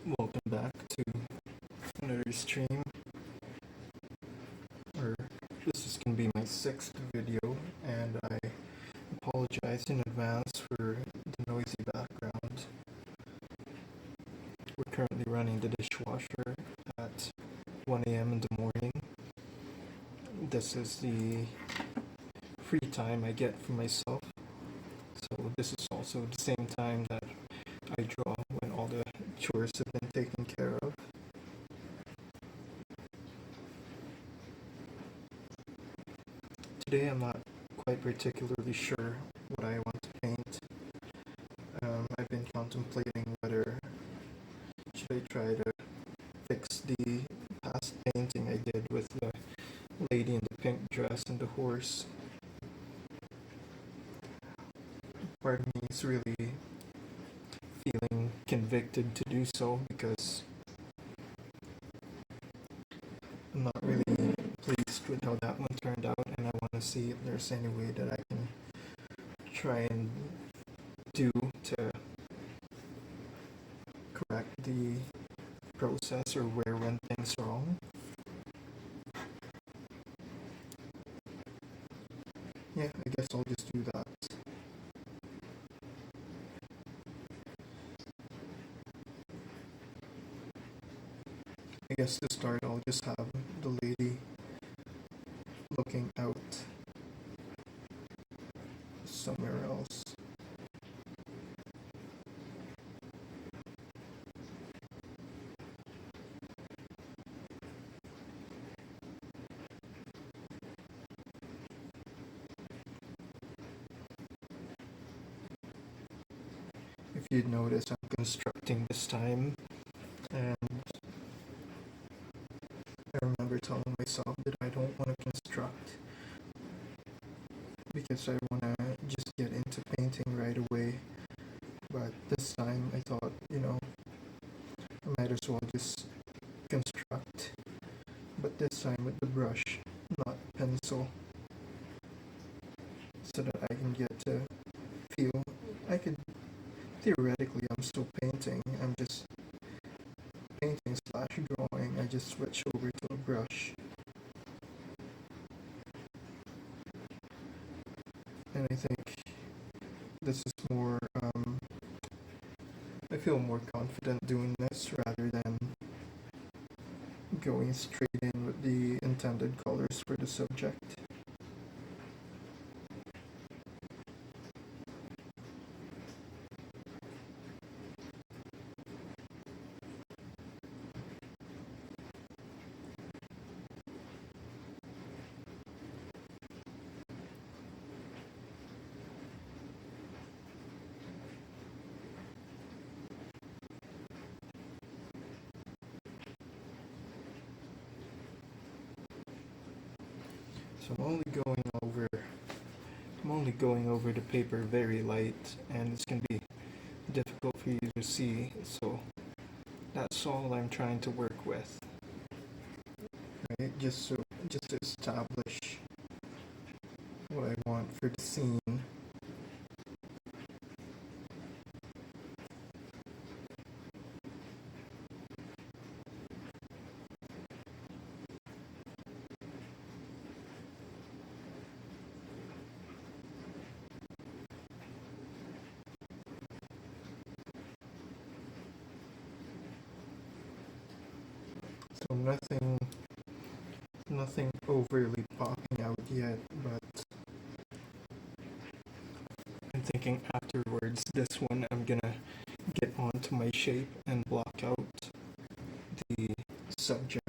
Welcome back to another stream, or this is going to be my 6th video, and I apologize in advance for the noisy background. We're currently running the dishwasher at 1 a.m. in the morning. This is the free time I get for myself, so this is also the same time that I draw when all the chores have been taken care of. Today I'm not quite particularly sure what I want to paint. I've been contemplating whether should I try to fix the past painting I did with the lady in the pink dress and the horse. Part of me is really feeling convicted to do so because I'm not really pleased with how that one turned out, and I want to see if there's any way that I can try and do to correct the process or where went things wrong. Yeah, I guess I'll just do that. I guess to start, I'll just have the lady looking out somewhere else. If you'd notice, I'm constructing this time, and I remember telling myself that I don't want to construct because I want to just get into painting right away. But this time I thought, I might as well just construct, but this time with the brush, not pencil, so that I can get to feel, theoretically I'm still painting, I'm just painting slash drawing, I just switch over to a brush. And I think this is more, I feel more confident doing this rather than going straight in with the intended colors for the subject. So I'm only going over the paper very light, and it's going to be difficult for you to see, so that's all I'm trying to work with. Right? Just to establish what I want for the scene. So nothing overly popping out yet, but I'm thinking afterwards, this one I'm gonna get onto my shape and block out the subject.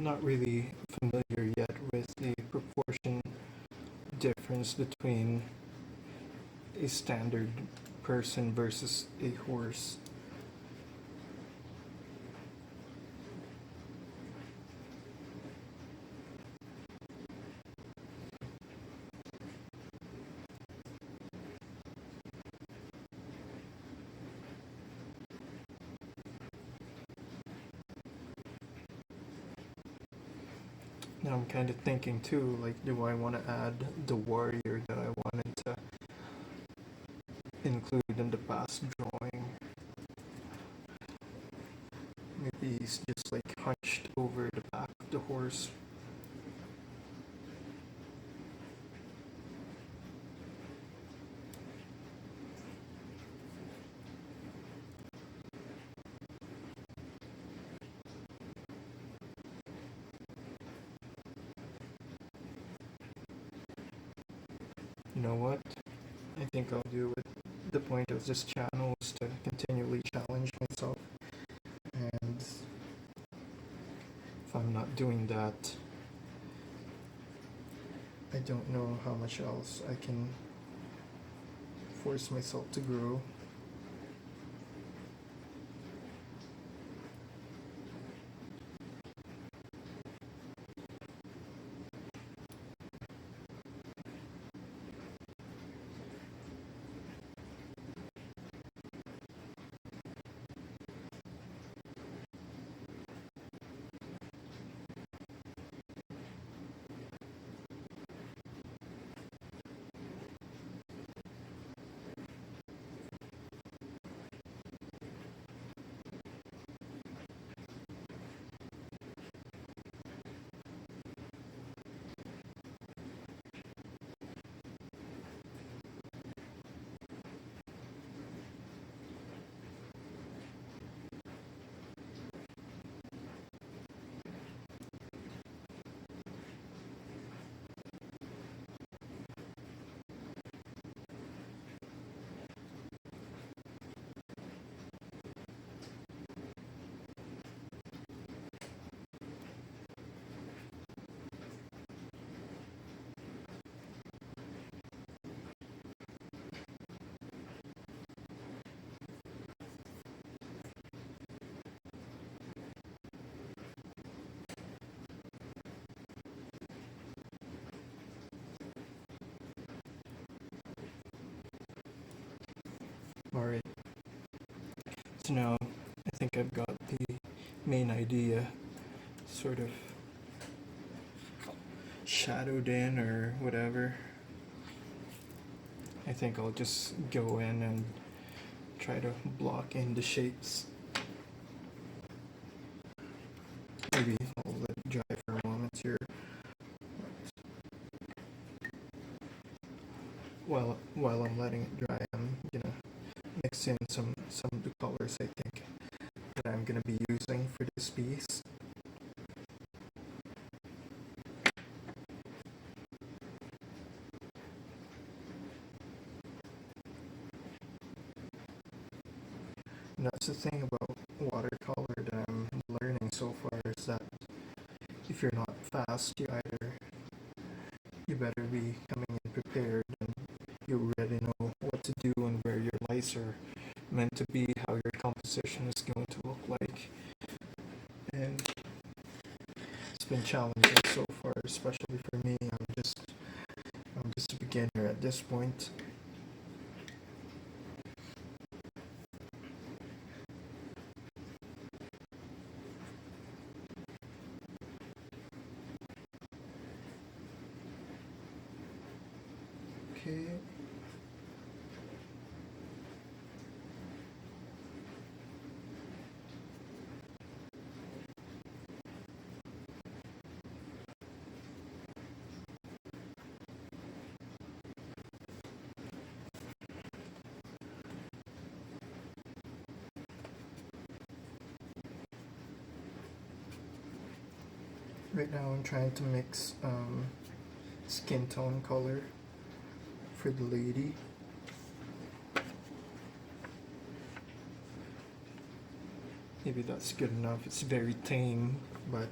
not really familiar yet with the proportion difference between a standard person versus a horse. Now I'm kind of thinking too, like, do I want to add the warrior that I wanted to include in the past drawing? Maybe he's just like hunched over the back of the horse. You know what? I think I'll do it. The point of this channel is to continually challenge myself, and if I'm not doing that, I don't know how much else I can force myself to grow. Alright, so now I think I've got the main idea sort of shadowed in or whatever. I think I'll just go in and try to block in the shapes. Maybe I'll let it dry for a moment here. While I'm letting it dry, I'm gonna mix in some of the colors I think that I'm gonna be using for this piece. And that's the thing about watercolor that I'm learning so far, is that if you're not fast, you better be coming in prepared, and you already know what to do and where your lights are meant to be, how your composition is going to look like. And it's been challenging so far, especially for me. I'm just a beginner at this point. Okay. Right now I'm trying to mix skin tone color for the lady. Maybe that's good enough. It's very tame, but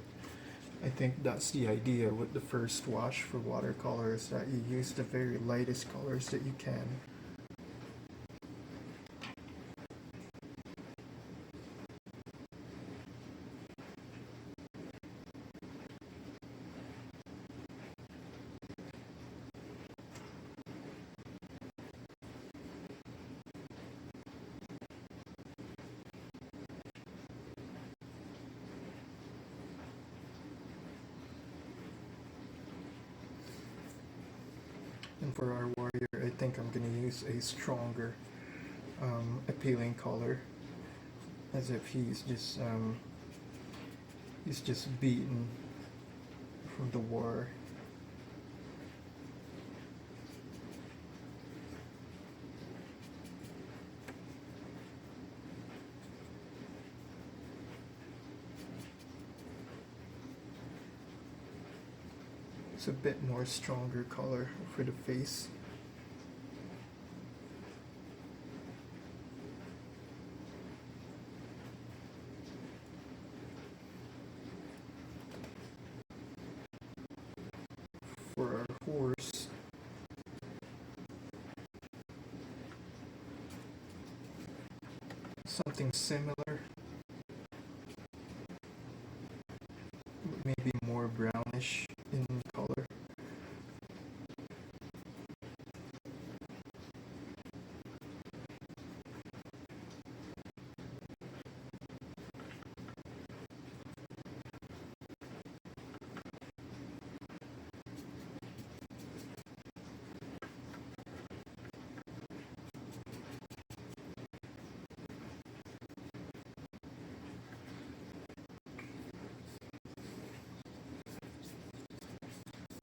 I think that's the idea with the first wash for watercolors, that you use the very lightest colors that you can. And for our warrior, I think I'm gonna use a stronger, appealing color, as if he's just beaten from the war. It's a bit more stronger color for the face. For our horse, something similar, but maybe more brownish in color.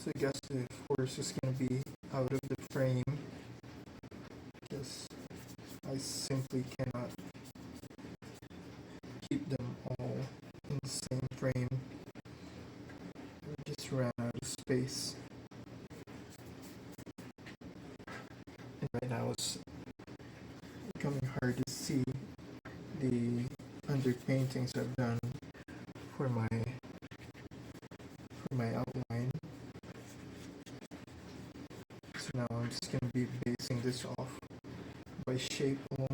So I guess the horse is going to be out of the frame, because I simply cannot keep them all in the same frame. I just ran out of space. And right now it's becoming hard to see the underpaintings I've done for my outline. So now I'm just going to be basing this off by shape alone.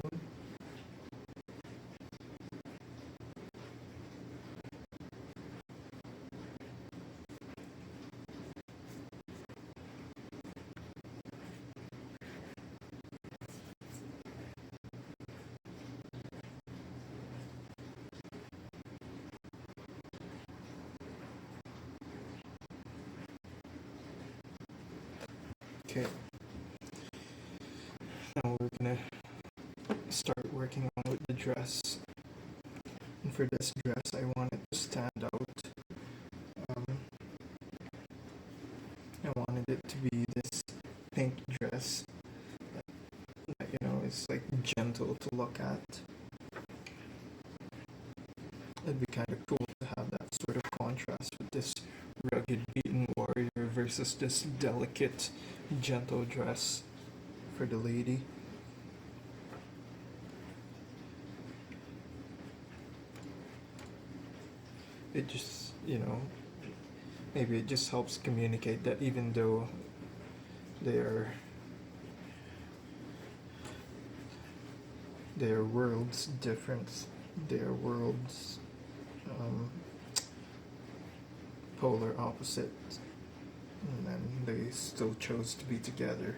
Okay, now we're gonna start working on with the dress. And for this dress, I want it to stand out. I wanted it to be this pink dress that, is like gentle to look at. It'd be kind of cool to have that sort of contrast with this rugged, beaten warrior versus this delicate, gentle dress for the lady. It just, maybe it just helps communicate that even though their worlds different, their worlds polar opposite, and then they still chose to be together.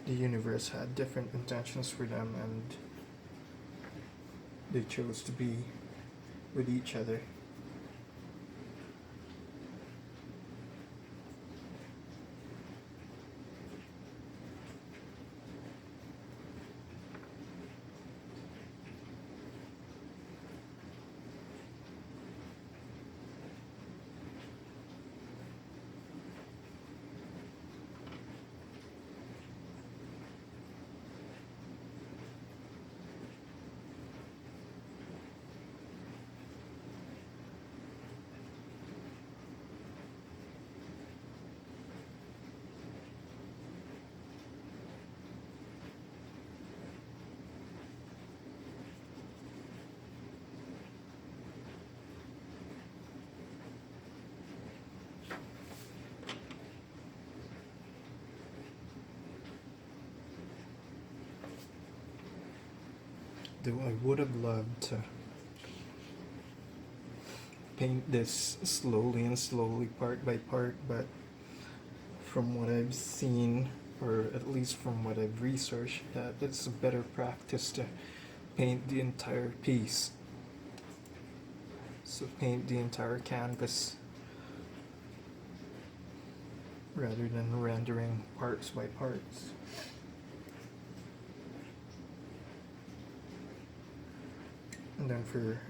The universe had different intentions for them, and they chose to be with each other. Though I would have loved to paint this slowly and slowly, part by part, but from what I've seen, or at least from what I've researched, that it's a better practice to paint the entire piece. So paint the entire canvas rather than rendering parts by parts. And then for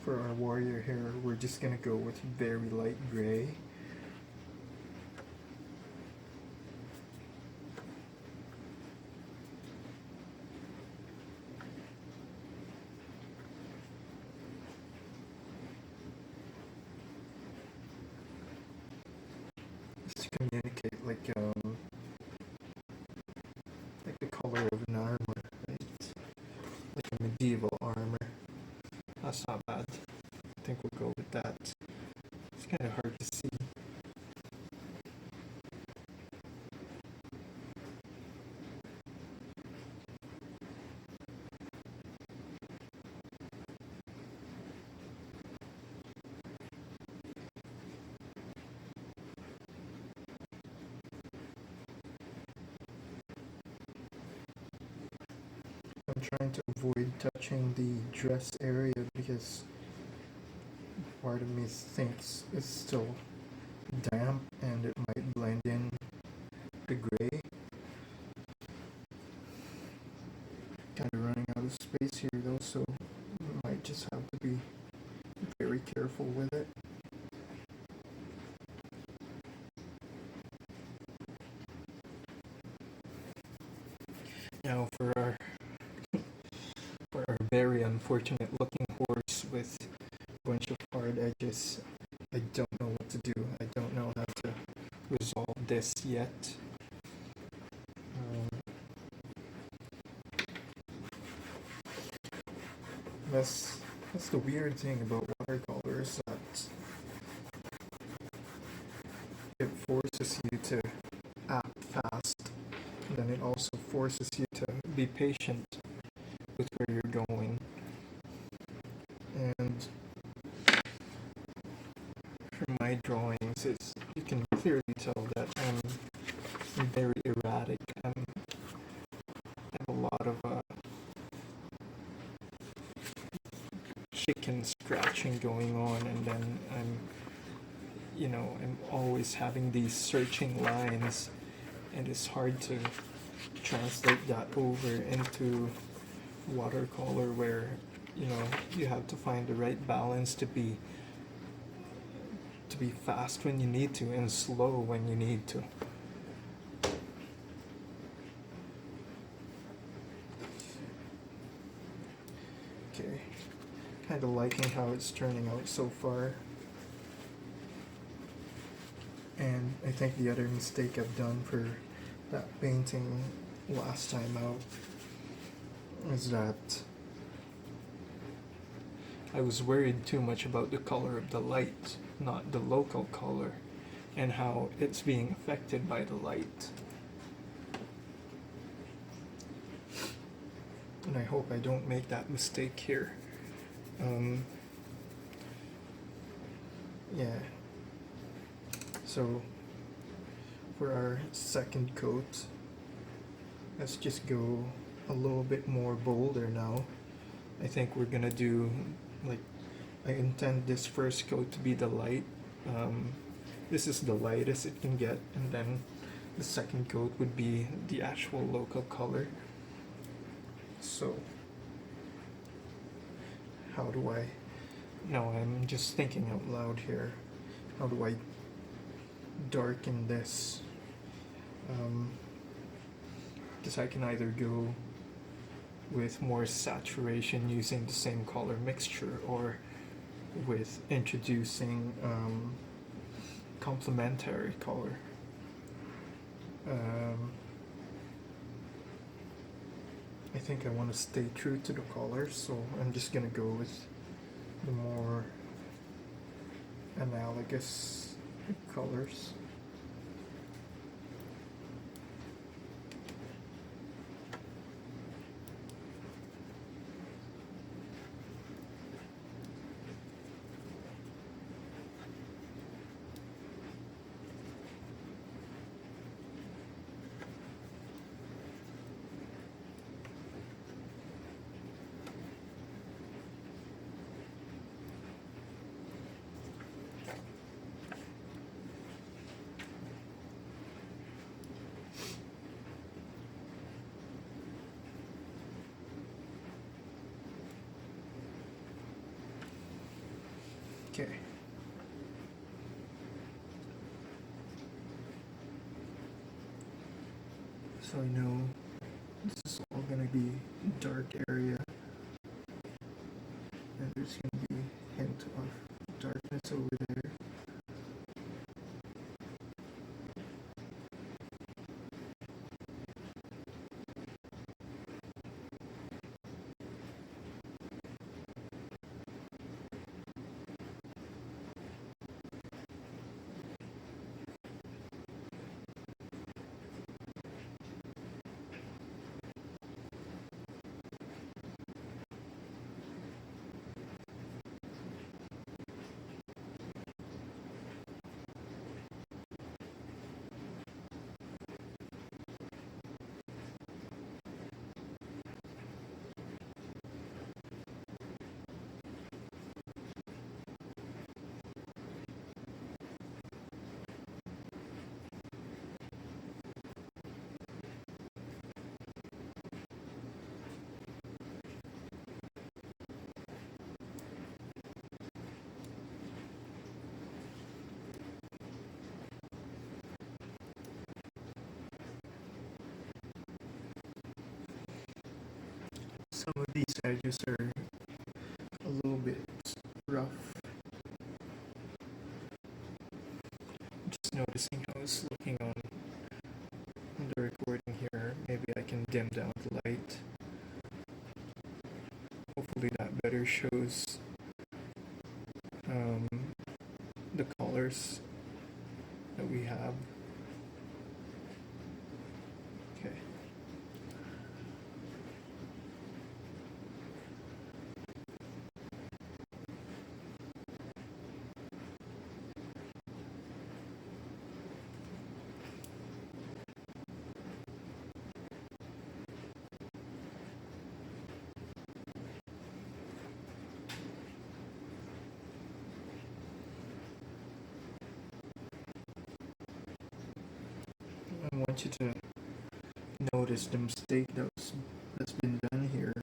our warrior here, we're just gonna go with very light gray. Just to communicate like the color of an armor, right? Like a medieval armor. That's not bad. I think we'll go with that. It's kind of hard to see. I'm trying to avoid touching the dress area because part of me thinks it's still damp and it might blend in the gray. Kind of running out of space here though, so I might just have to be very careful with it. Now for our very unfortunate looking horse with a bunch of hard edges, I don't know what to do. I don't know how to resolve this yet. That's the weird thing about watercolors, that it forces you to act fast, and then it also forces you to be patient with where you're going. And from my drawings, you can clearly tell that I'm very erratic. I have a lot of chicken scratching going on, and then I'm always having these searching lines, and it's hard to translate that over into watercolor where you have to find the right balance to be fast when you need to and slow when you need to. Okay, kind of liking how it's turning out so far. And I think the other mistake I've done for that painting last time out is that I was worried too much about the color of the light, not the local color, and how it's being affected by the light. And I hope I don't make that mistake here. Yeah. So for our second coat, let's just go a little bit more bolder now. I think we're gonna do, I intend this first coat to be the light. This is the lightest it can get, and then the second coat would be the actual local color. So how do I, no, I'm just thinking out loud here. How do I darken this? Because I can either go with more saturation using the same color mixture, or with introducing complementary color. I think I want to stay true to the colors, so I'm just gonna go with the more analogous colors. So I know this is all gonna be dark area, and there's gonna be a hint of darkness over there. Some of these edges are a little bit rough. Just noticing how it's looking on the recording here. Maybe I can dim down the light. Hopefully that better shows the colors that we have. Okay. I want you to notice the mistake that's been done here.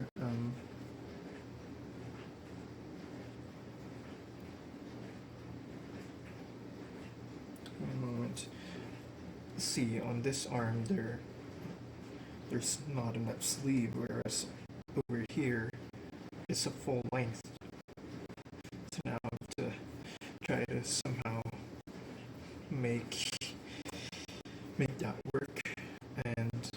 One moment. See, on this arm there's not enough sleeve, whereas over here it's a full length. So now I have to try to somehow make that work, and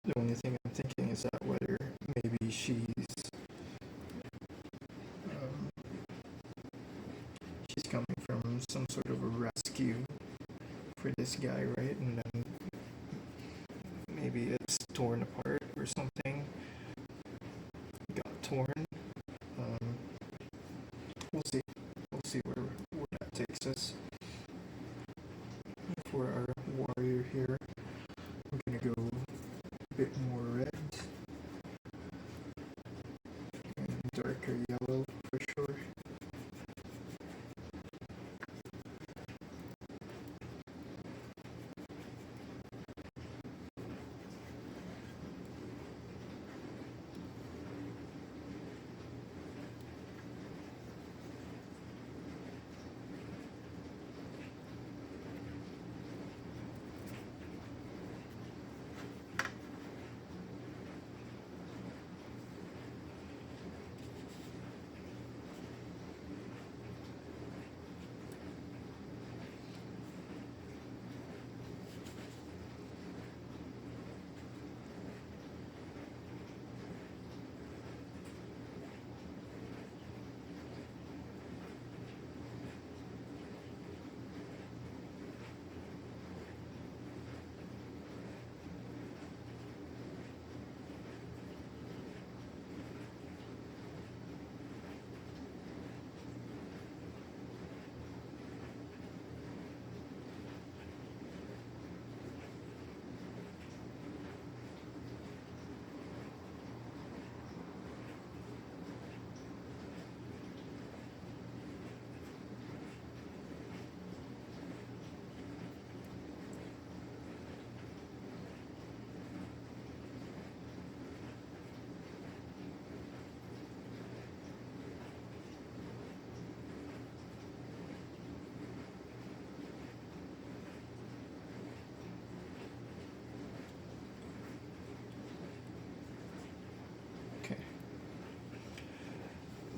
the only thing I'm thinking is that whether maybe she's coming from some sort of a rescue for this guy, right? And then maybe it's torn apart or something. Got torn. We'll see. We'll see where that takes us. For our warrior here, I'm gonna go a bit more red and darker yellow for sure.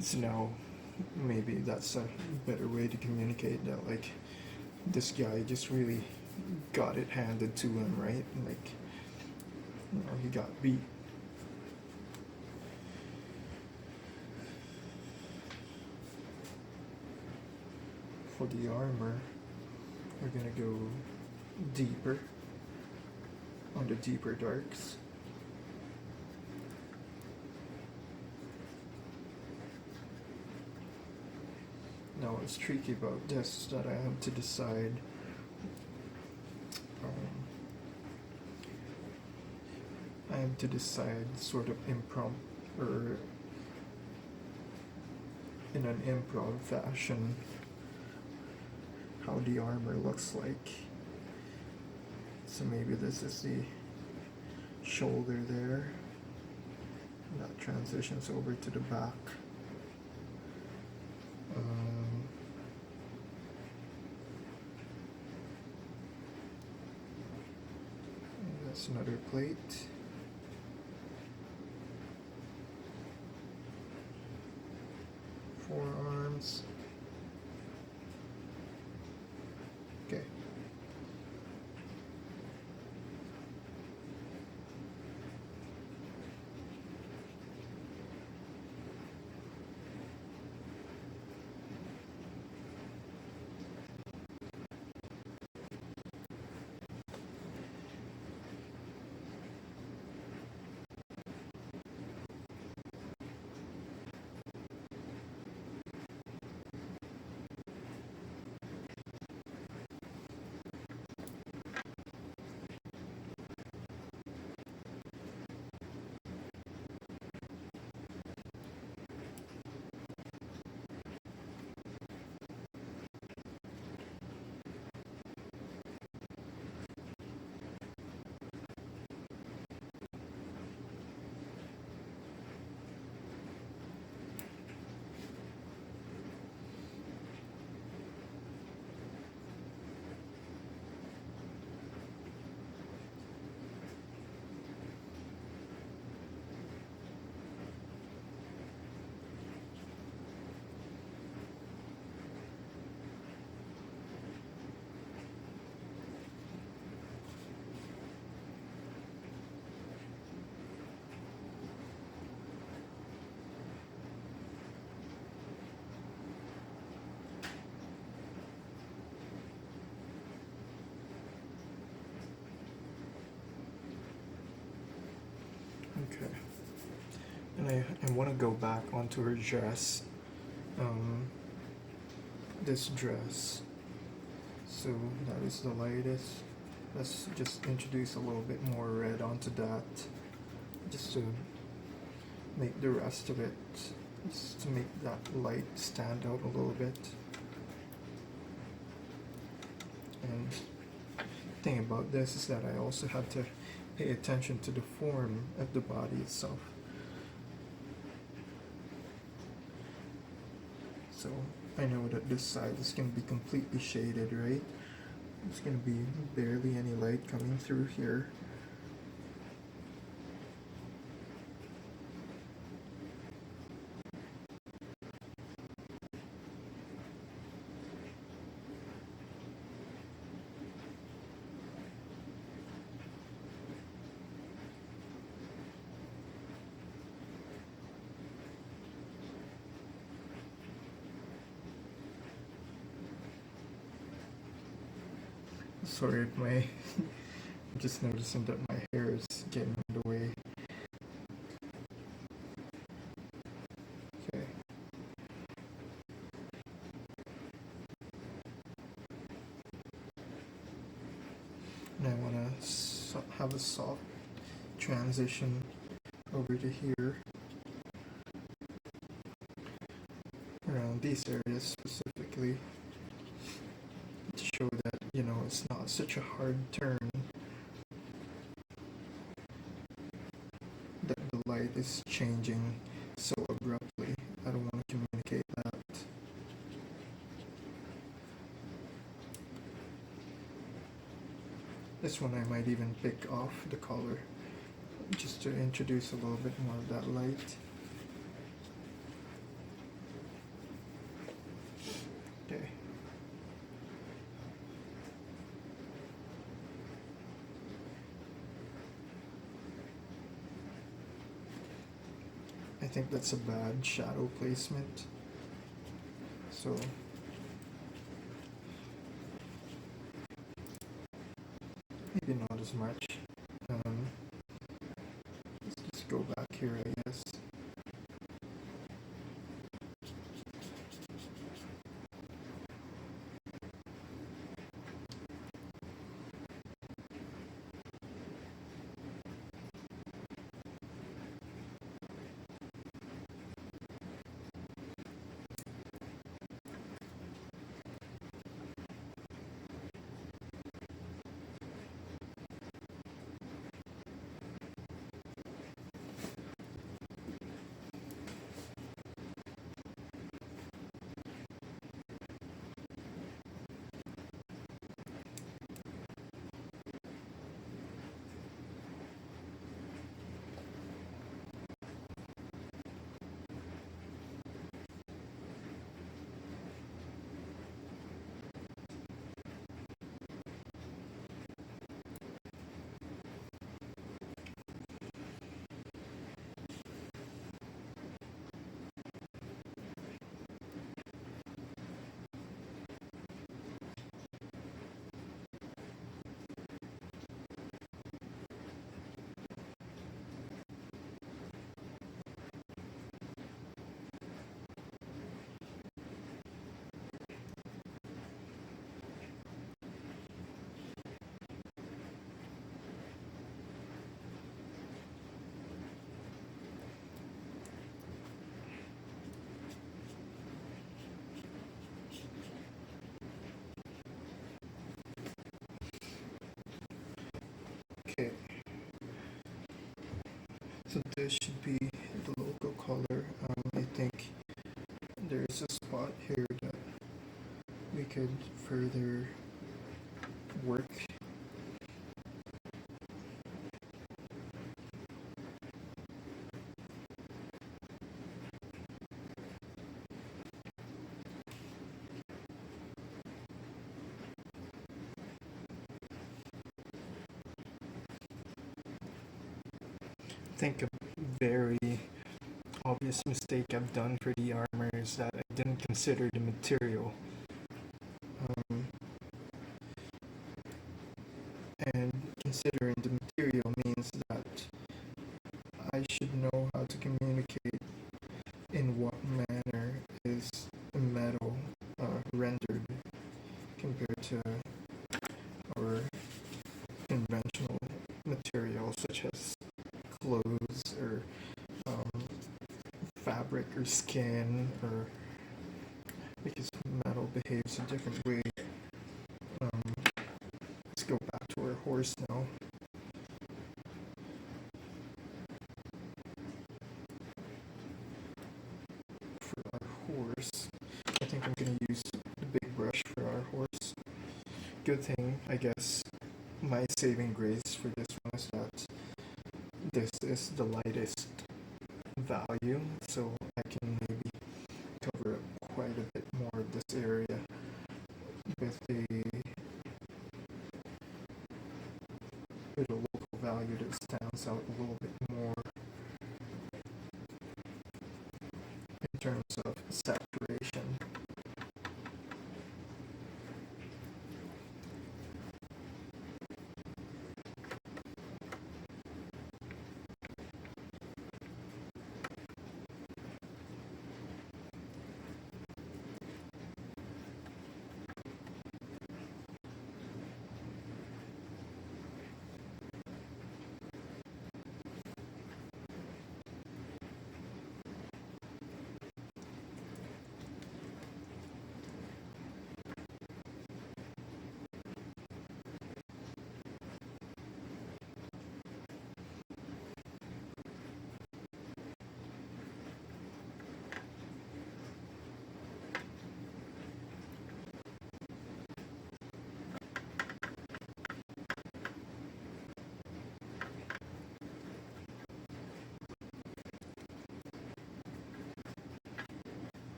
So now maybe that's a better way to communicate that, like, this guy just really got it handed to him, right? Like, he got beat. For the armor, we're gonna go deeper on the deeper darks. Now what's tricky about this is that I have to decide sort of impromptu, or in an improv fashion, how the armor looks like. So maybe this is the shoulder there. That transitions over to the back. That's another plate. Forearms. Okay. Okay. And I want to go back onto her dress. This dress. So that is the lightest. Let's just introduce a little bit more red onto that, just to make the rest of it, just to make that light stand out a little bit. And the thing about this is that I also have to pay attention to the form of the body itself. So I know that this side is going to be completely shaded, right? There's going to be barely any light coming through here. Sorry if I'm just noticing that my hair is getting in the way. Okay. And I want to have a soft transition over to here, around these areas specifically, to show that, it's not such a hard turn, that the light is changing so abruptly. I don't want to communicate that. This one I might even pick off the color, just to introduce a little bit more of that light. think that's a bad shadow placement. So maybe not as much. Let's just go back here, I guess. Okay, so this should be the local color. I think there's a spot here that we could further work. I think a very obvious mistake I've done for the armor is that I didn't consider the material. And considering the material means that I should know how to communicate in what manner is metal rendered compared to our conventional materials such as clothes or fabric or skin, or because metal behaves a different way. Let's go back to our horse now. For our horse, I think I'm going to use the big brush for our horse. Good thing, I guess, my saving grace for this one is that this is the lightest value, so I can maybe cover up quite a bit more of this area with a local value that stands out a little bit more in terms of saturation.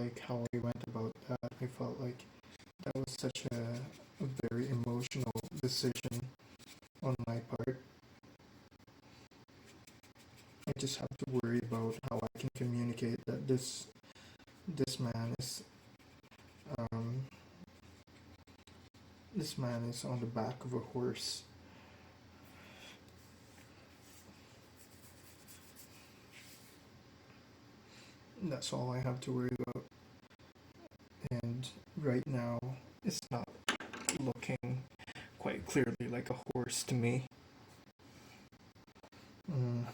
like how I went about that. I felt like that was such a very emotional decision on my part. I just have to worry about how I can communicate that this man is um, this man is on the back of a horse. That's all I have to worry about. And right now, it's not looking quite clearly like a horse to me. Mm.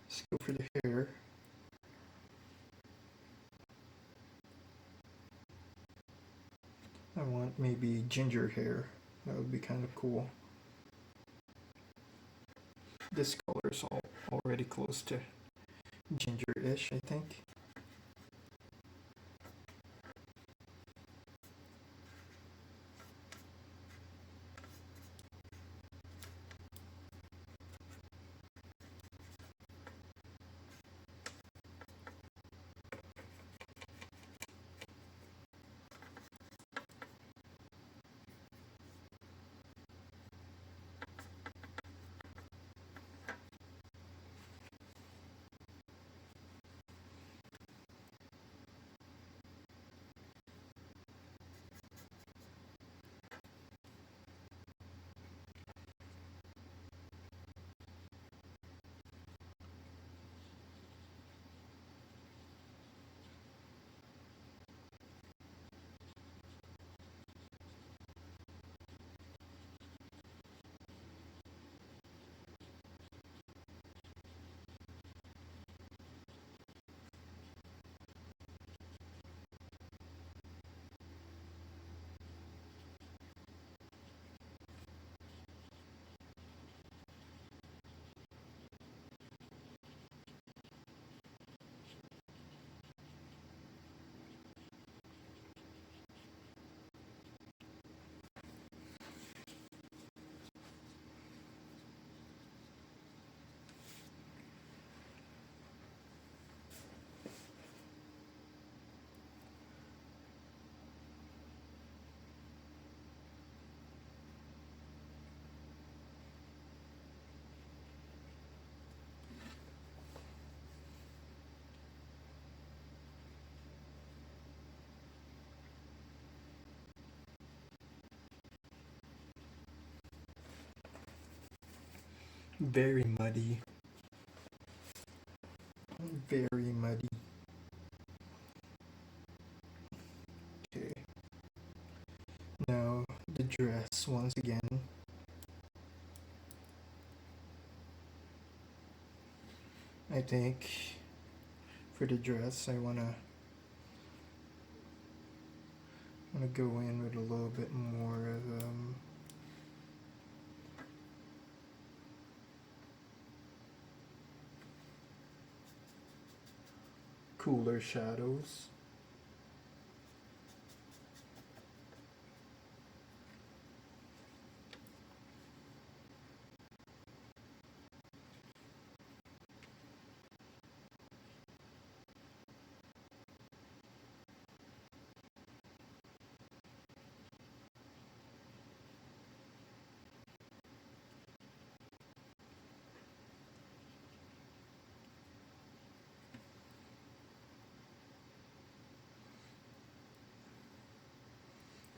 Let's go for the hair. I want maybe ginger hair. That would be kind of cool. This color is already close to ginger-ish, I think. Very muddy. Very muddy. Okay. Now the dress once again. I think for the dress I wanna go in with a little bit more of cooler shadows.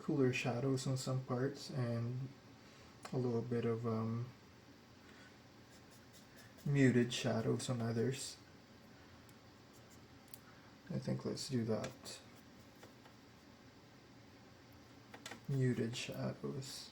Cooler shadows on some parts and a little bit of muted shadows on others. I think let's do that. Muted shadows.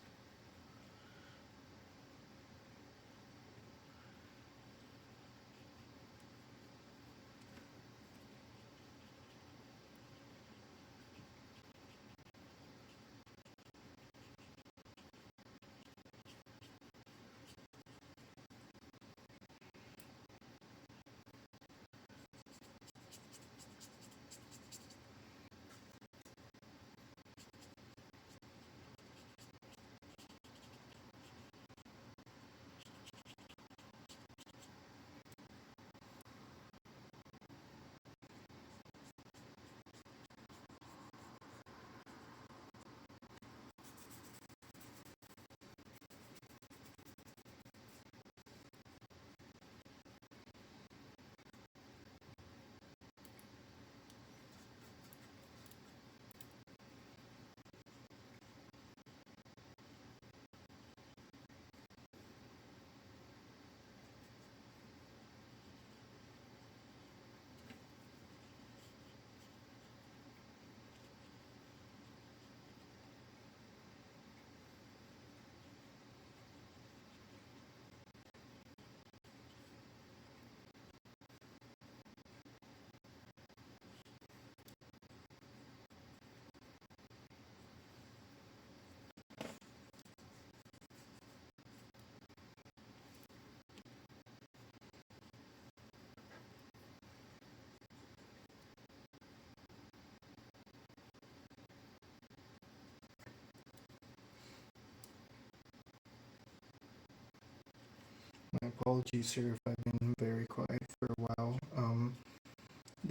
apologies here if I've been very quiet for a while.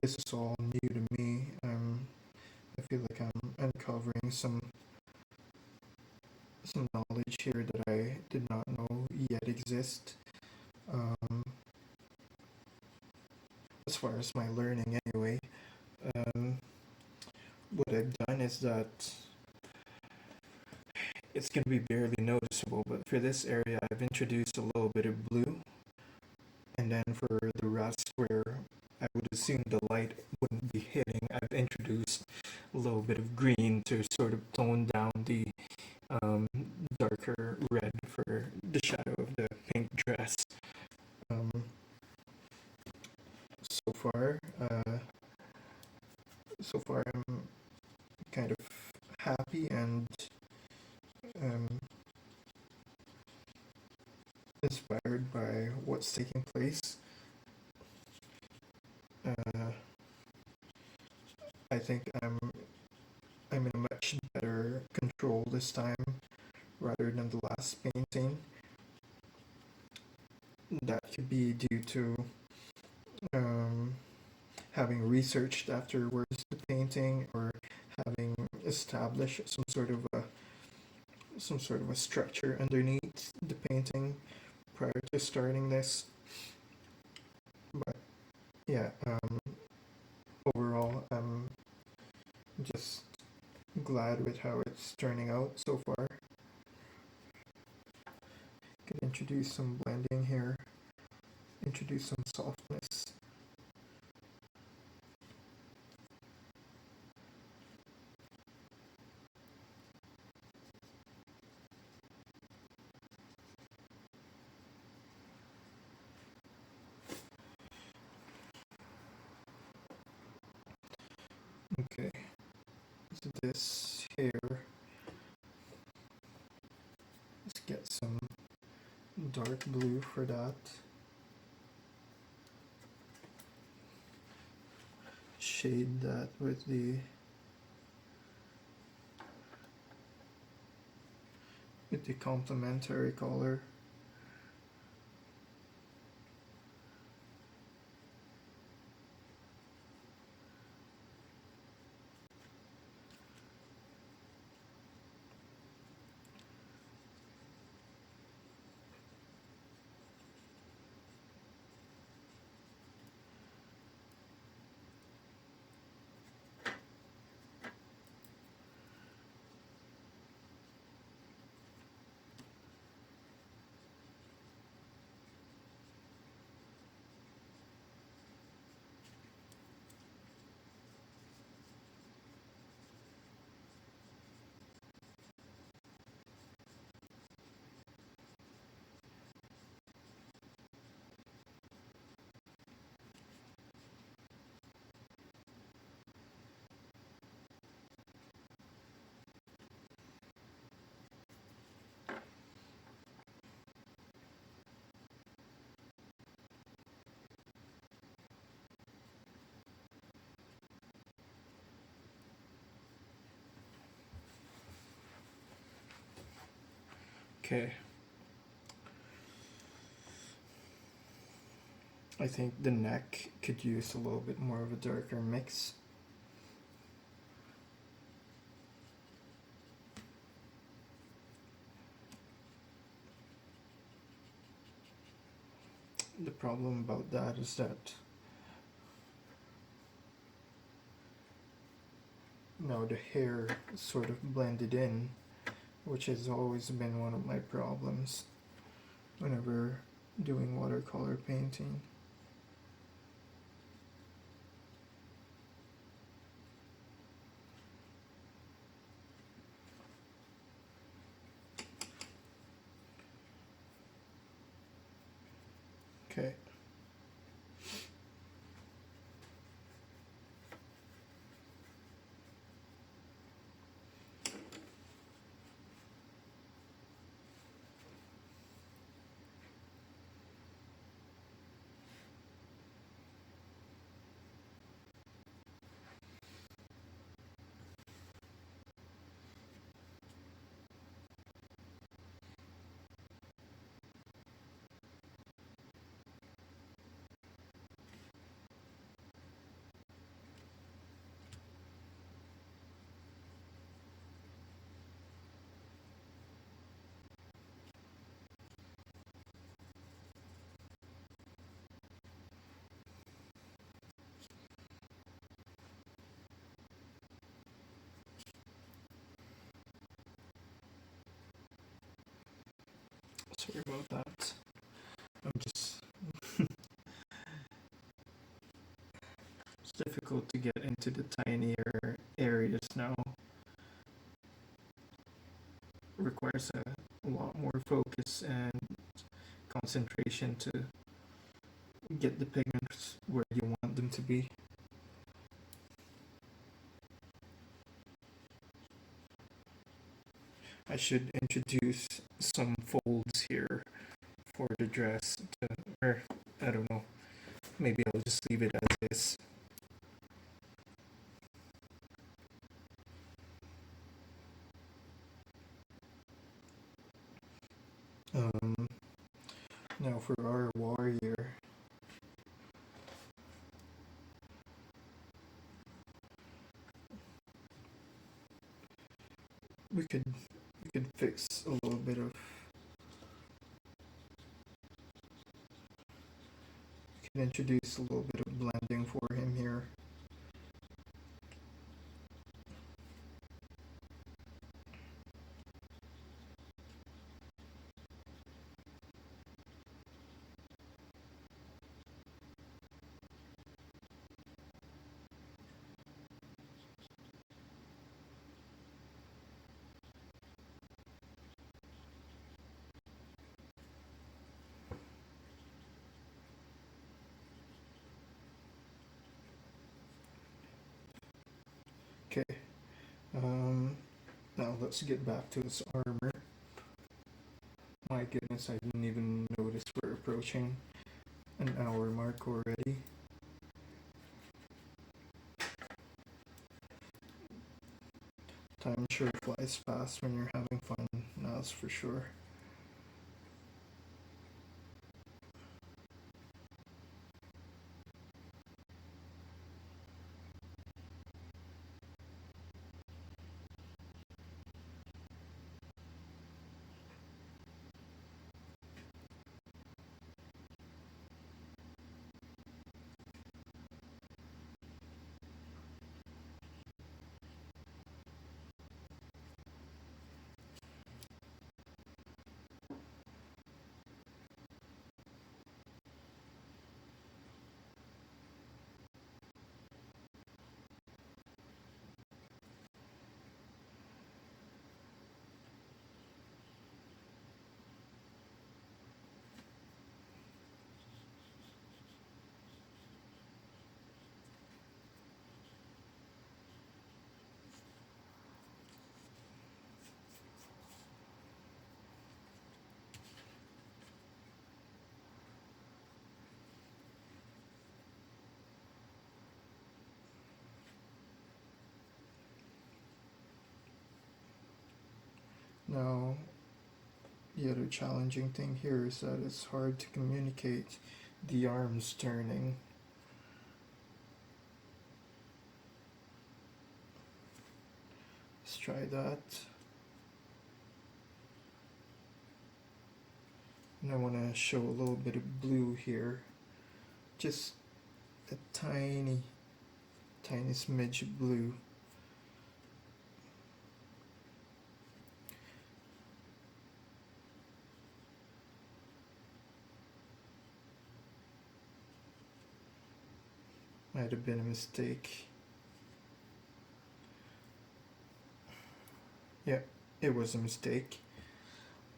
This is all new to me. I feel like I'm uncovering some knowledge here that I did not know yet exist. Um, as far as my learning, anyway. Um, what I've done is that it's going to be barely noticeable, but for this area, I've introduced a little bit of blue, and then for the rest, where I would assume the light wouldn't be hitting, I've introduced a little bit of green to sort of tone down the um, darker red for the shadow of the pink dress. Um, so far, I'm kind of happy and um, inspired by what's taking place. I think I'm in a much better control this time rather than the last painting. That could be due to having researched afterwards the painting, or having established some sort of a structure underneath the painting prior to starting this. But yeah, overall, I'm just glad with how it's turning out so far. Could introduce some blending here, introduce some softness. Okay, so this here, let's get some dark blue for that. Shade that with the complementary color. Okay. I think the neck could use a little bit more of a darker mix. The problem about that is that now the hair sort of blended in, which has always been one of my problems whenever doing watercolor painting. Okay. difficult to get into the tinier areas now. Requires a lot more focus and concentration to get the pigments where you want them to be. I should introduce some folds here for the dress to, or I don't know, maybe I'll just leave it as is. Now for our warrior, we could fix a little bit of, we could introduce a little bit of blending for him here. Okay, now let's get back to his armor. My goodness, I didn't even notice we're approaching an hour mark already. Time sure flies fast when you're having fun, that's for sure. Now, the other challenging thing here is that it's hard to communicate the arms turning. Let's try that. And I want to show a little bit of blue here. Just a tiny smidge of blue. Might have been a mistake. Yeah, it was a mistake.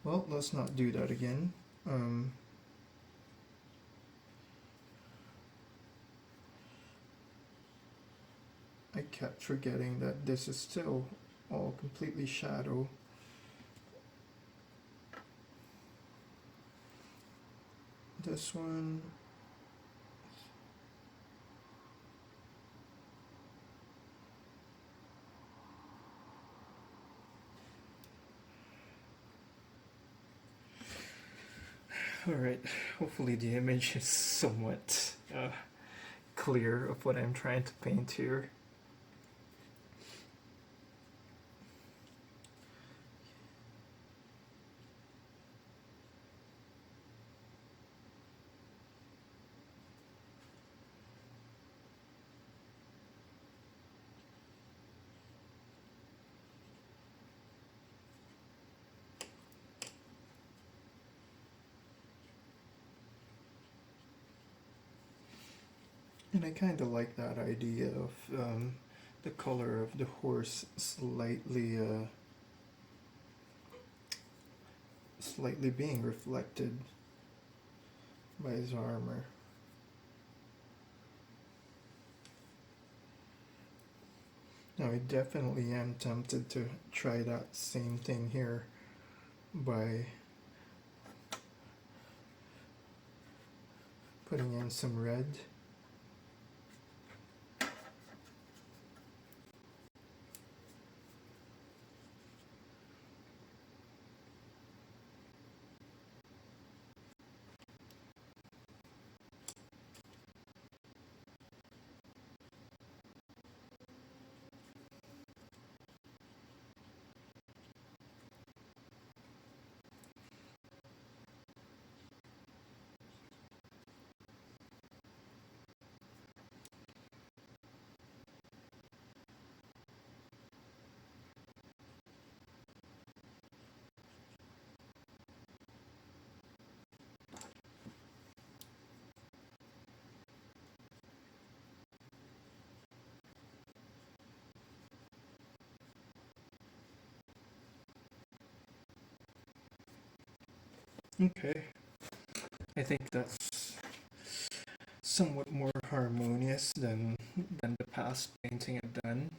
Well, let's not do that again. I kept forgetting that this is still all completely shadow. This one, alright, hopefully the image is somewhat clear of what I'm trying to paint here. And I kind of like that idea of the color of the horse slightly being reflected by his armor. Now I definitely am tempted to try that same thing here by putting in some red. Okay, I think that's somewhat more harmonious than the past painting I've done.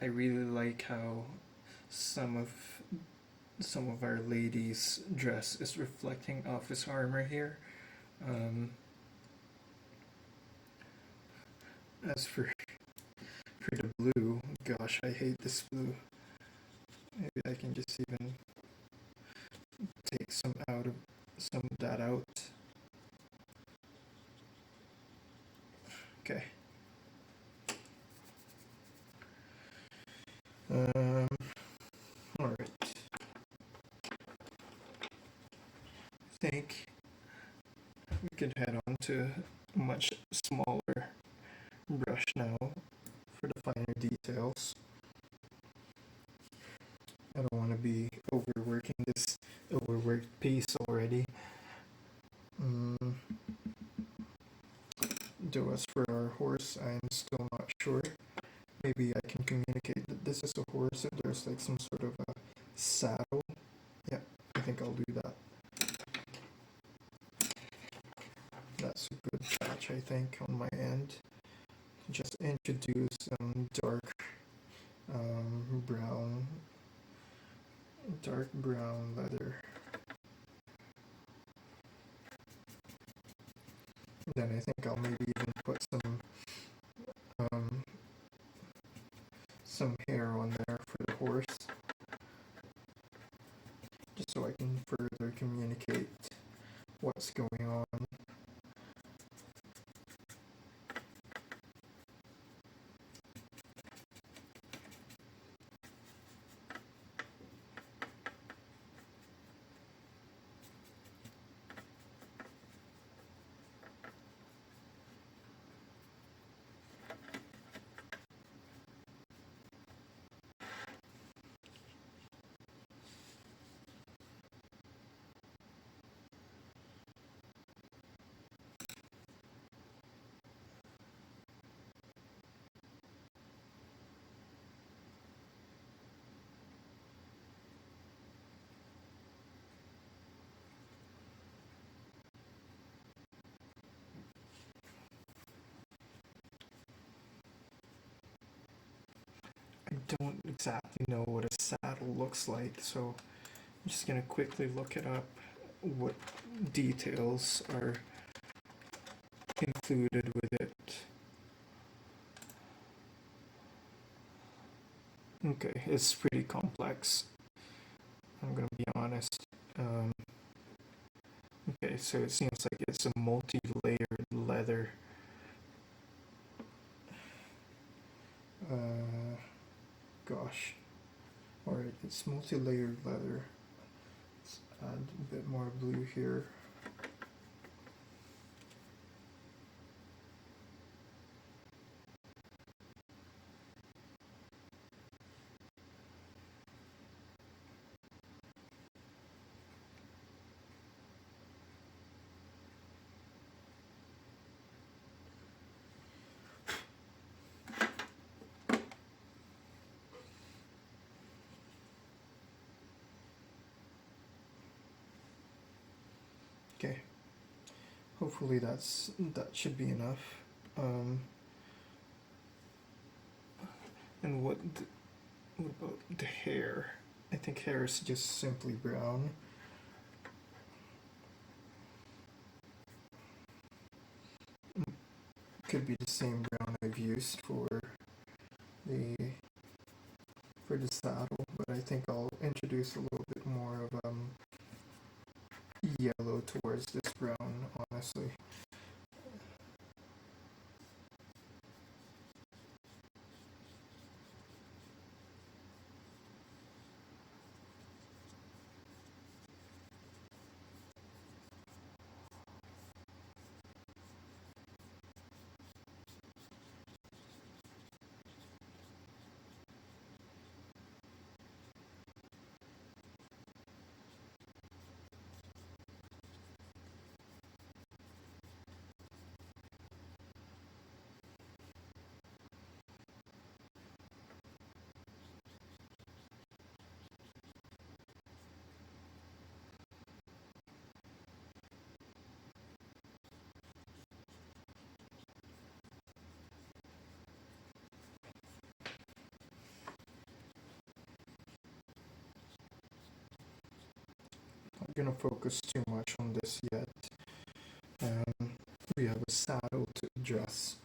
I really like how some of some of our ladies' dress is reflecting off his armor here. Um, as for the blue, gosh, I hate this blue. Maybe I can just even take some of that out. Okay. All right. I think we could head on to a much smaller brush now for the finer details. I don't want to be overworking this overworked piece already. Though as for our horse, I'm still not sure. Maybe I can communicate that this is a horse if there's like some sort of a saddle. Yeah, I think I'll do that. That's a good catch, I think, on my end. Just introduce some brown, dark brown leather. Then I think I'll maybe even put some hair on there for the horse, just so I can further communicate what's going on. I don't exactly know what a saddle looks like, so I'm just gonna quickly look it up, what details are included with it. Okay, it's pretty complex, I'm gonna be honest. Okay, so it seems like it's a multi-layered leather. Gosh. Alright, it's multi-layered leather. Let's add a bit more blue here. hopefully that should be enough. Um, and what about the hair? I think hair is just simply brown. Could be the same brown I've used the the saddle, but I think I'll introduce a little bit more of yellow towards this brown, honestly. Not gonna focus too much on this yet. Um, we have a saddle to address.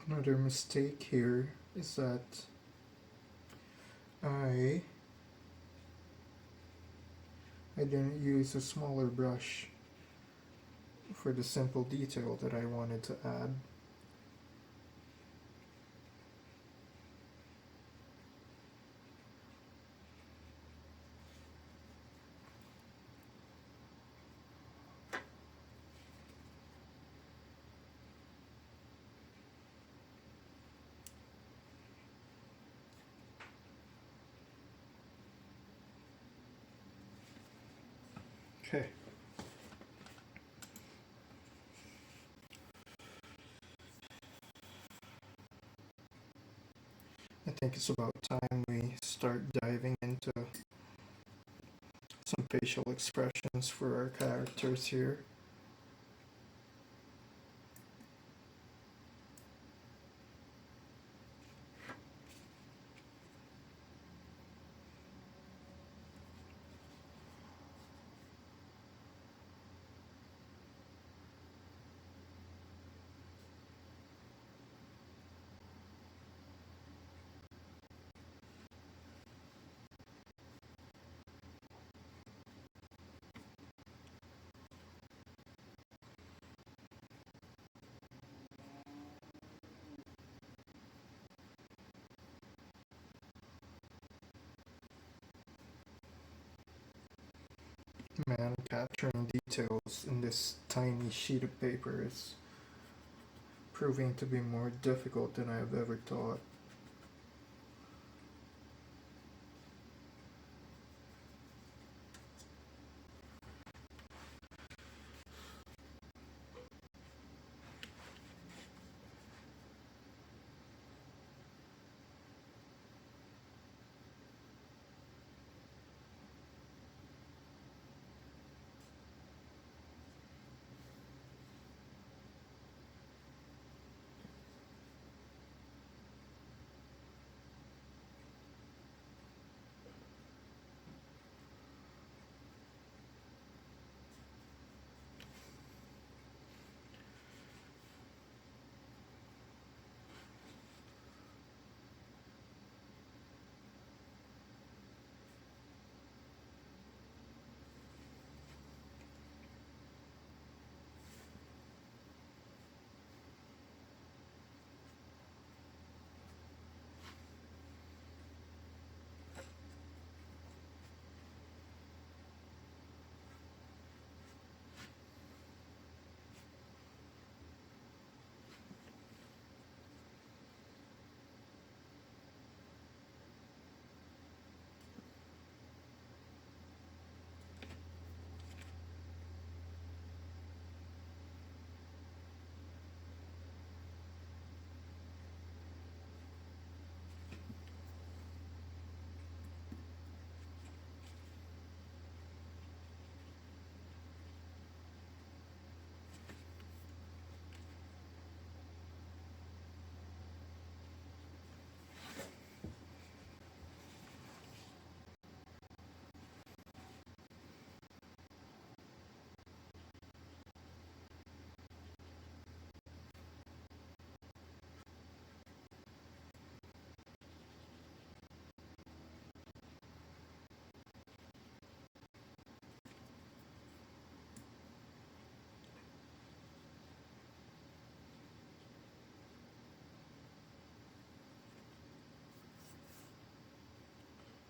Another mistake here is that I didn't use a smaller brush for the simple detail that I wanted to add. Okay. I think it's about time we start diving into some facial expressions for our characters here. Man, capturing details in this tiny sheet of paper is proving to be more difficult than I have ever thought.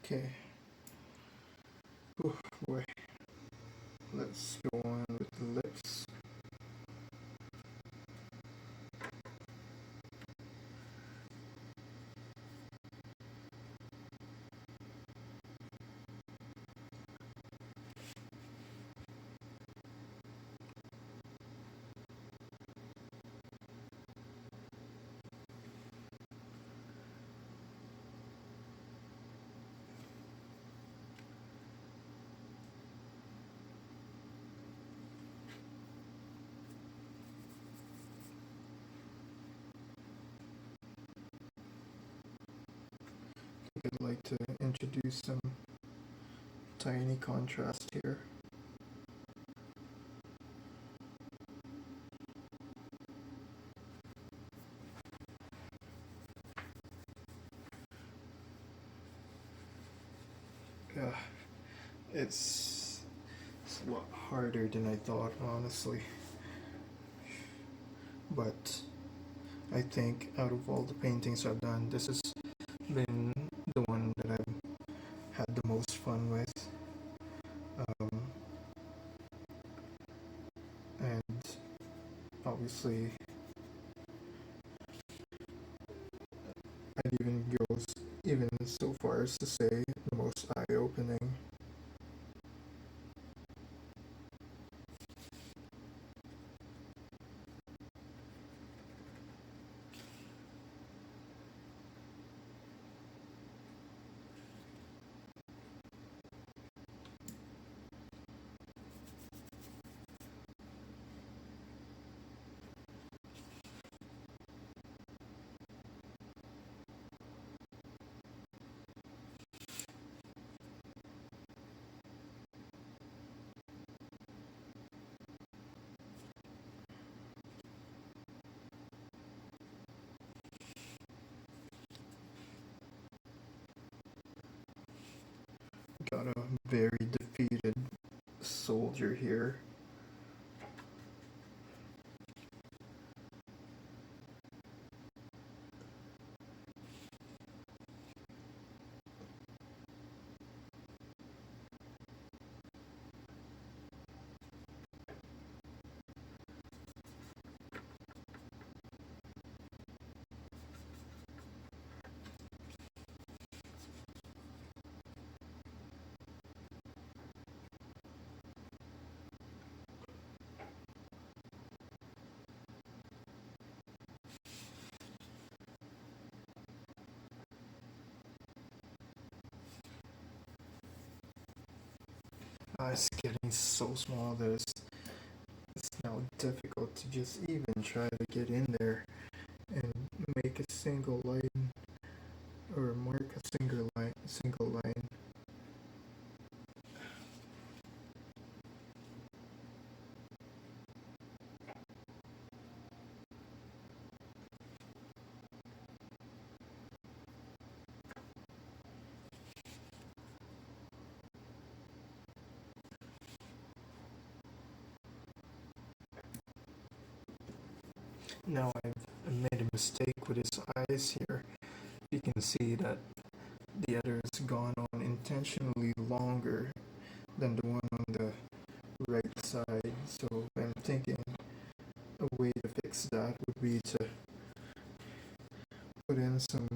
Okay. Oof, boy. Let's go on with the lips. I'd like to introduce some tiny contrast here. Yeah, it's a lot harder than I thought, honestly. But I think out of all the paintings I've done, this has been the one that I've had the most fun with. And obviously, I'd even so far as to say the most eye-opening. Got a very defeated soldier here. It's getting so small that it's now difficult to just even try to get in there and make a single line or mark a single line. Now I've made a mistake with his eyes here. You can see that the other has gone on intentionally longer than the one on the right side. So I'm thinking a way to fix that would be to put in some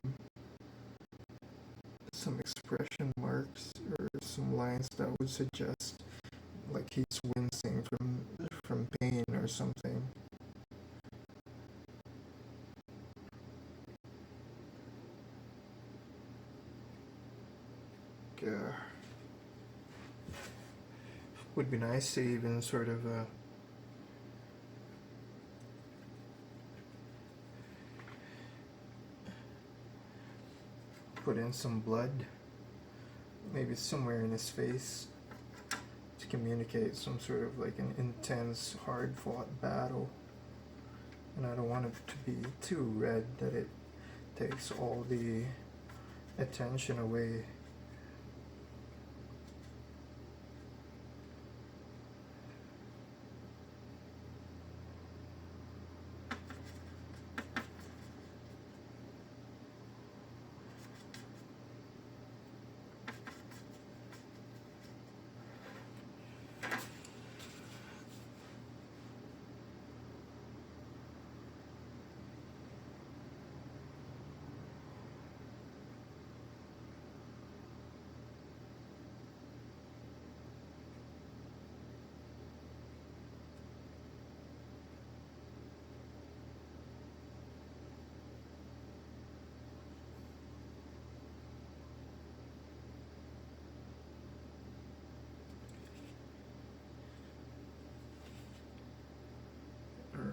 expression marks or some lines that would suggest like he's wincing from pain or something. Yeah. Would be nice to even sort of put in some blood, maybe somewhere in his face, to communicate some sort of like an intense, hard-fought battle. And I don't want it to be too red that it takes all the attention away.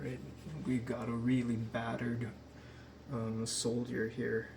Alright, we got a really battered soldier here.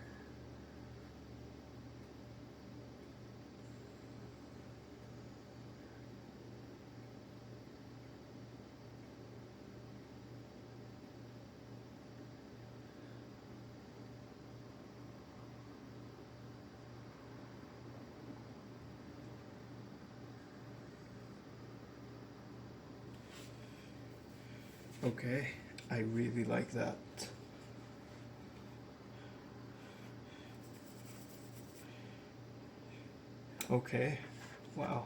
Okay, I really like that. Okay, wow,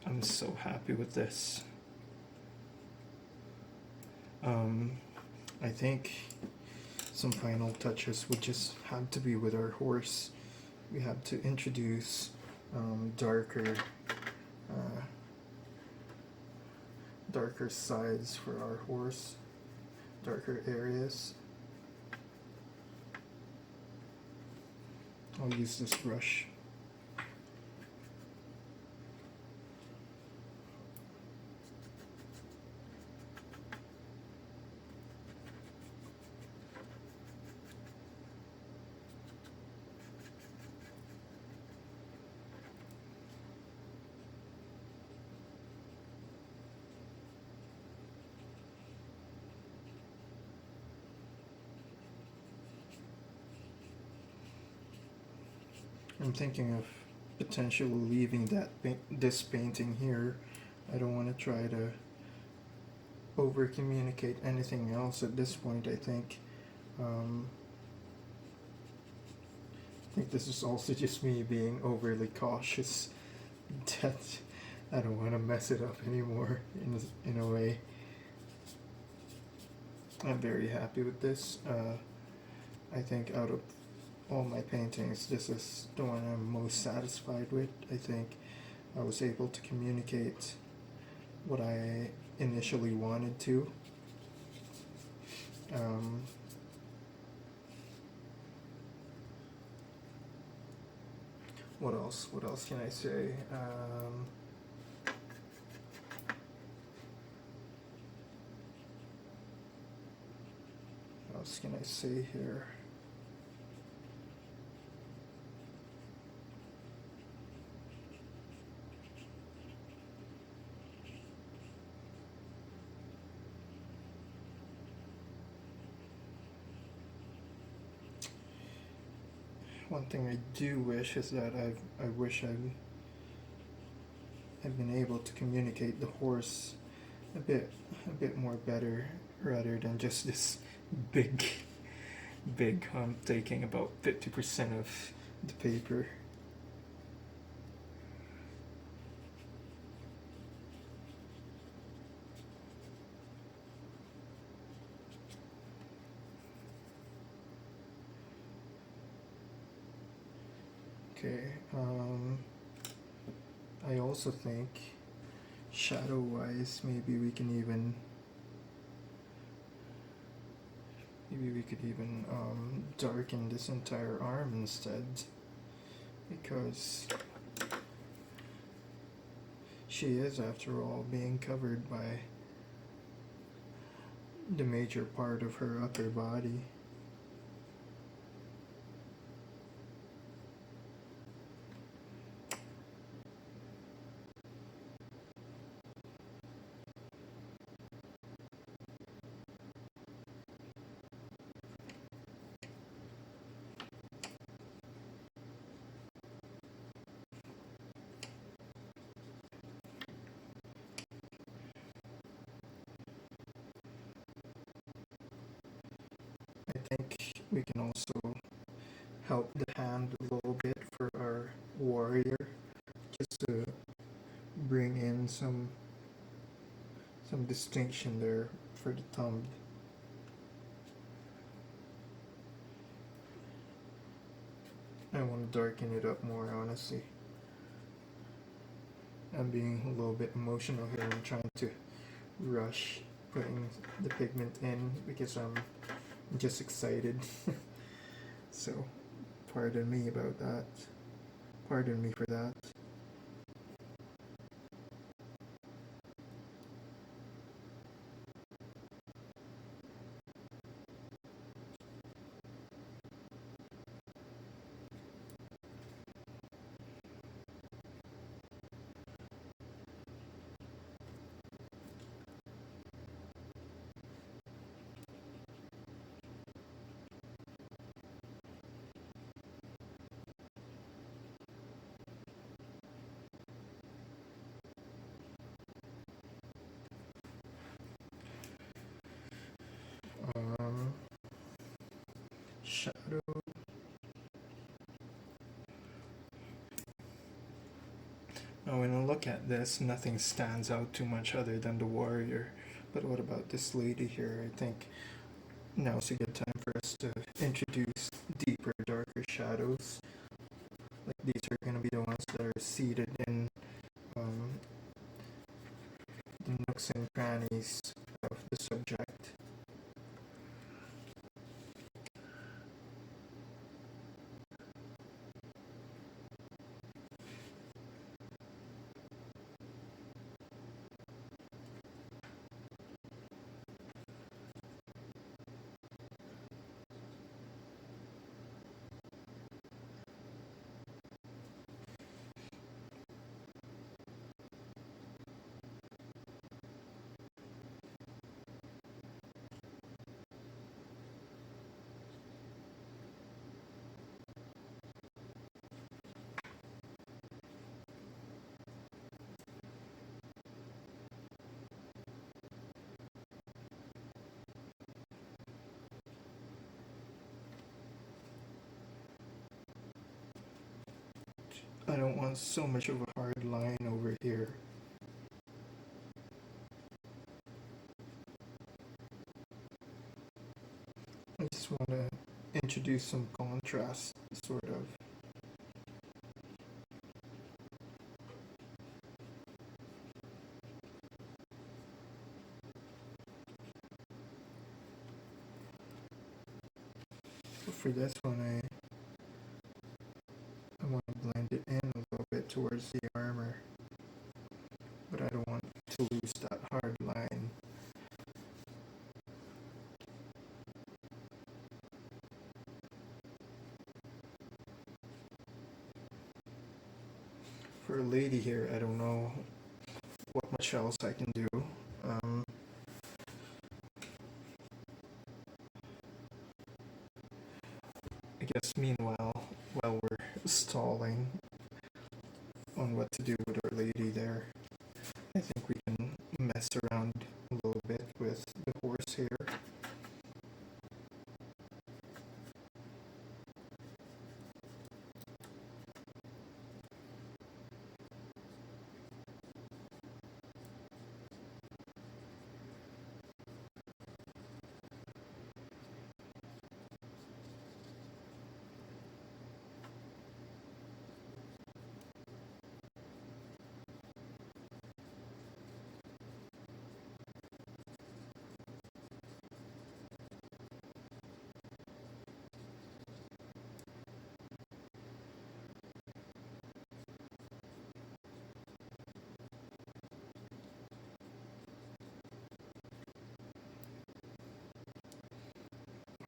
I'm so happy with this. I think some final touches would just have to be with our horse. We have to introduce darker darker sides for our horse, darker areas. I'll use this brush. I'm thinking of potentially leaving this painting here. I don't want to try to over communicate anything else at this point. I think this is also just me being overly cautious that I don't want to mess it up anymore in a way. I'm very happy with this. I think out of all my paintings, this is the one I'm most satisfied with. I think I was able to communicate what I initially wanted to. What else? What else can I say? What else can I say here? One thing I do wish is that I wish I've been able to communicate the horse a bit more better, rather than just this big hump taking about 50% of the paper. Okay, I also think shadow wise maybe we could even darken this entire arm instead, because she is, after all, being covered by the major part of her upper body. I think we can also help the hand a little bit for our warrior, just to bring in some distinction there for the thumb. I want to darken it up more, honestly. I'm being a little bit emotional here and trying to rush putting the pigment in because I'm just excited. So pardon me about that. Pardon me for that. shadow. Now when I look at this, nothing stands out too much other than the warrior. But what about this lady here? I think now's a good time for us to introduce deeper, darker shadows. Like these are going to be the ones that are seated in um, the nooks and crannies of the subject. I don't want so much of a hard line over here. I just want to introduce some contrast, sort of. So for this one, I want to blend it in a little bit towards the armor, but I don't want to lose that hard line. For a lady here, I don't know what much else I can do. I guess meanwhile, while we're stalling on what to do with our lady there, I think we can mess around a little bit with the horse here.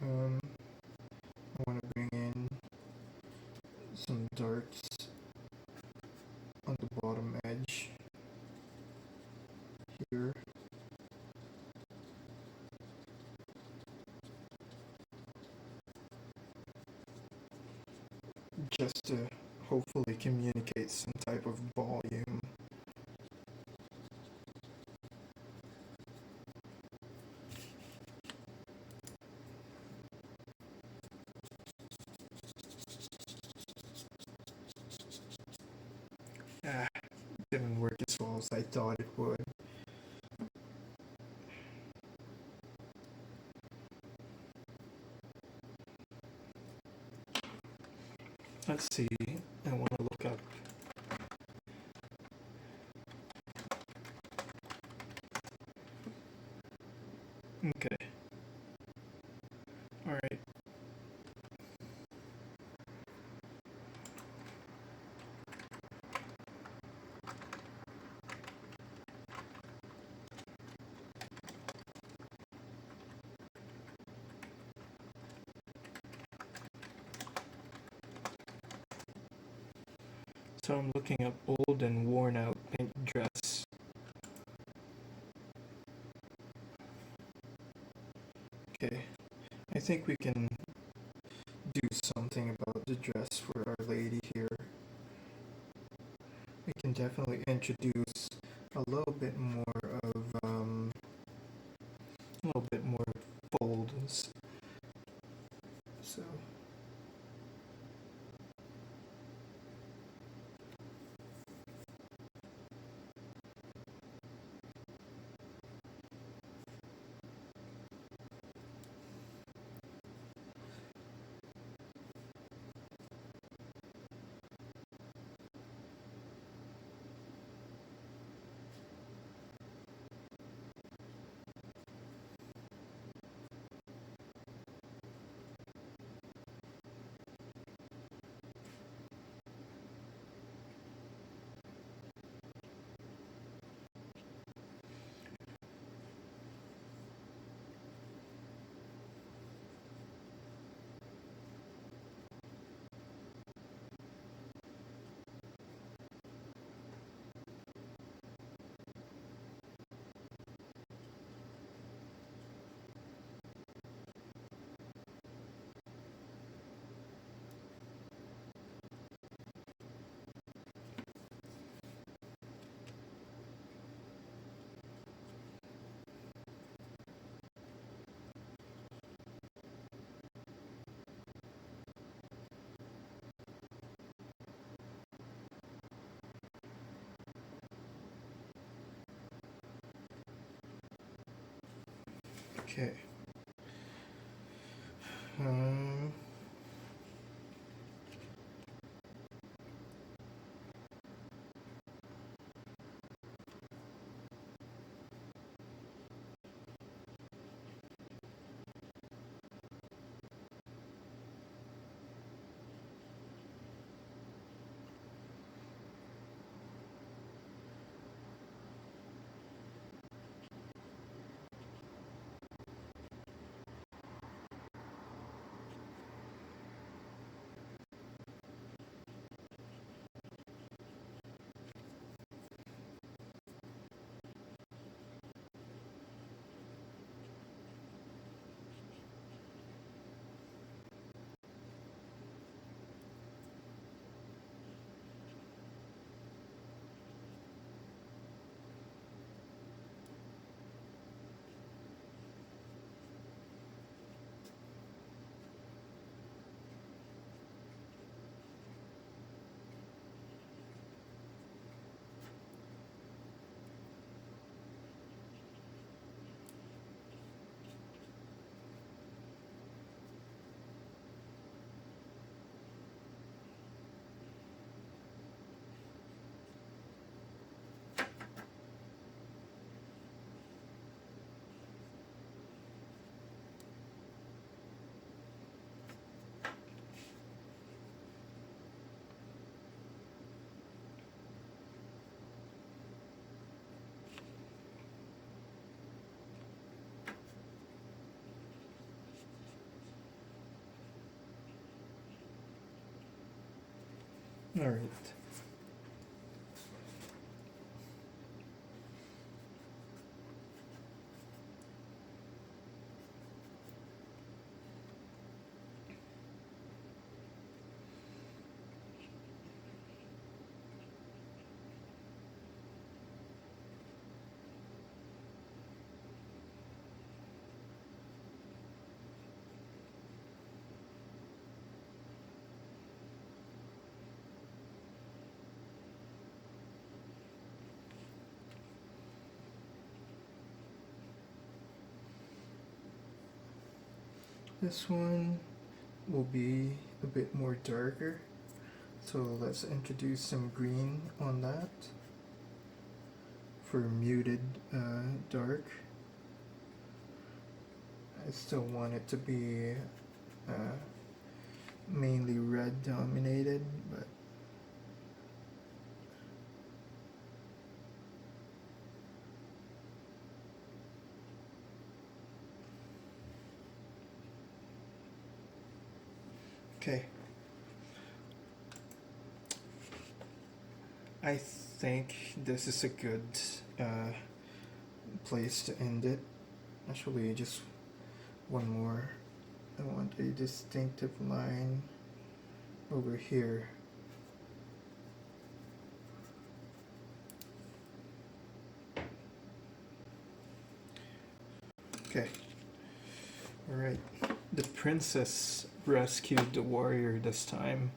I want to bring in some darks on the bottom edge here. Just to hopefully communicate some type of volume. Didn't work as well as I thought it would. Let's see, I want to look up. Okay. Alright. So I'm looking up old and worn out pink dress. Okay, I think we can do something about the dress for our lady here. We can definitely introduce a little bit more of folds, So okay. Um, all right. This one will be a bit more darker. So let's introduce some green on that for muted dark. I still want it to be uh, mainly red dominated, but okay. I think this is a good place to end it. Actually, just one more. I want a distinctive line over here. Okay. Alright. The princess rescued the warrior this time.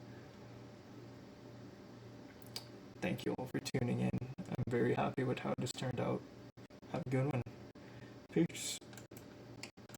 Thank you all for tuning in. I'm very happy with how this turned out. Have a good one. Peace.